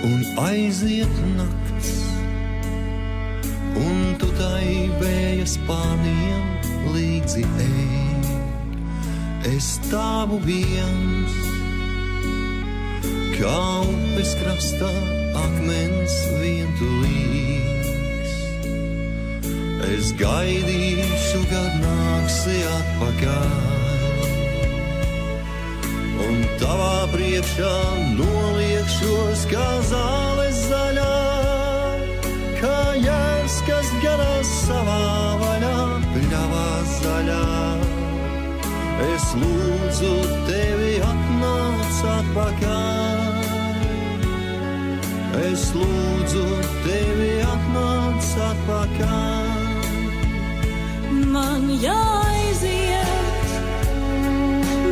un aiziet nakts, un tu tai vēja spāniem līdzi ej. Es stāvu viens, kā upes krastā akmens vientulīgs. Es gaidīšu, kad nāksi atpakaļ, un tavā priekšā noliekšos kā zāles zaļā, kā jērs, kas garās savā vaļā, pļavā zaļā. Es lūdzu tevi atnāc atpakaļ, es lūdzu tevi atnāc atpakaļ. Man jāaiziet,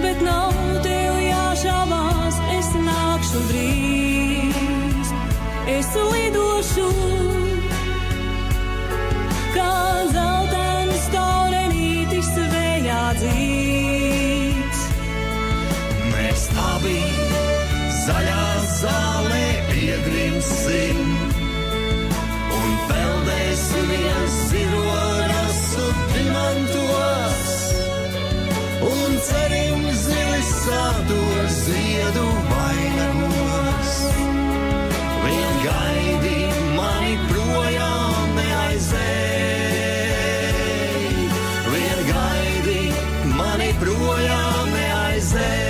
bet nav tev jāšāvās, es nākšu drīz, es lidošu, kā zeltainas taurenītis vējā dzīts. Mēs abi zaļā zālē iegrimsim un peldēsimies ziroras un dimantos, un cerim zilis sātos ziedu vainagos. Vien gaidi mani projām neaizēj, vien gaidi mani projām neaizēj.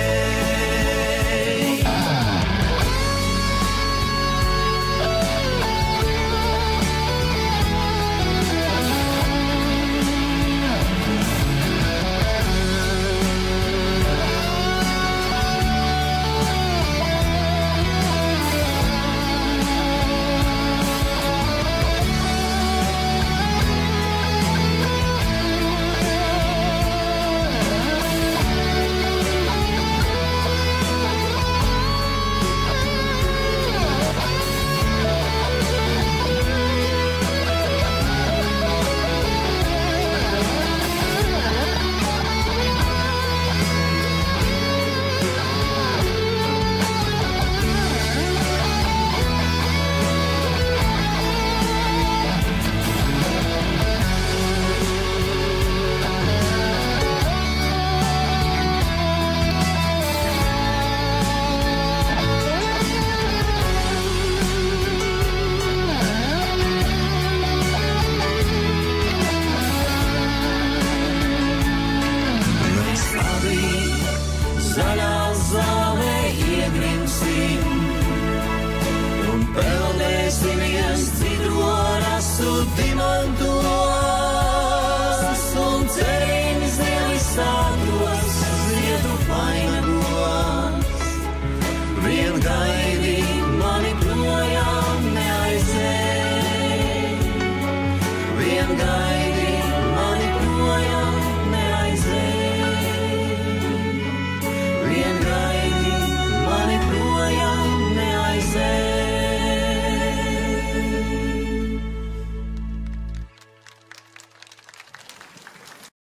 Peldēsimies citu rasu dimantu